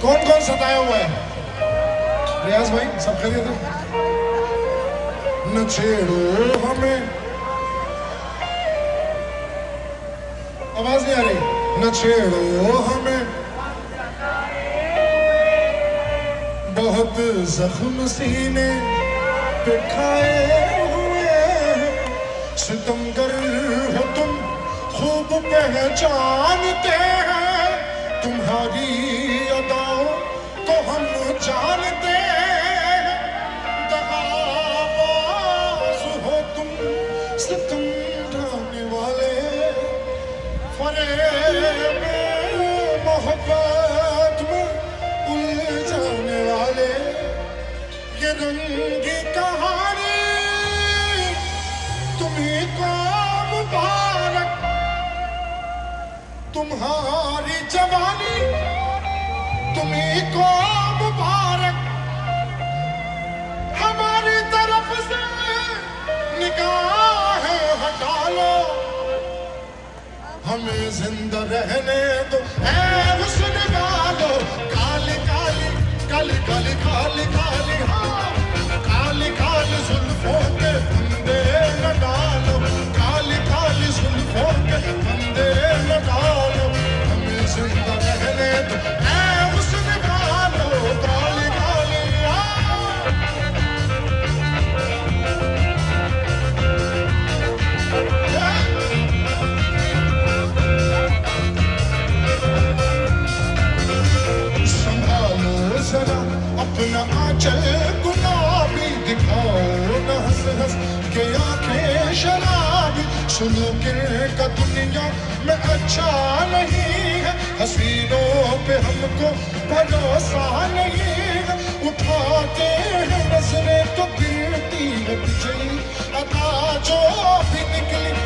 कौन कौन सताया हुआ है? रियाज भाई सब खरीद है? न छेड़ो हमें, आवाज नहीं आ रही। न छेड़ो हमें, बहुत जख्म सीने पे खाए हुए, सितमगर हो तुम खूब पहचानते हैं, तुम्हारी अदाओं को हम जानते हैं, दगाबाज हो तुम सितम ढाने वाले, फरेब मोहब्बत में उलझाने वाले, ये रंगी कहानी तुम्हीं को मुबारक, तुम्हारी जवानी तुम्हीं को मुबारक, हमारी तरफ से निगाहें हटा लो, हमें जिंदा रहने दो ऐ हुस्न वालो, काली काली काली काली काली काली, हाँ काली काली जुल्फों के फंदे न डालो, काली काली जुल्फों के फंदे न डालो, हमें जिंदा रहने दो ऐ हुस्न वालो, काली काली अपना आंचल गुलाबी दिखाओ न हंस हंस के आंखें शराबी, सुनो का दुनिया में अच्छा नहीं है, हसीनों पे हमको भरोसा नहीं है, उठाते हैं नजरें तो गिरती है बिजली, अदा जो भी निकली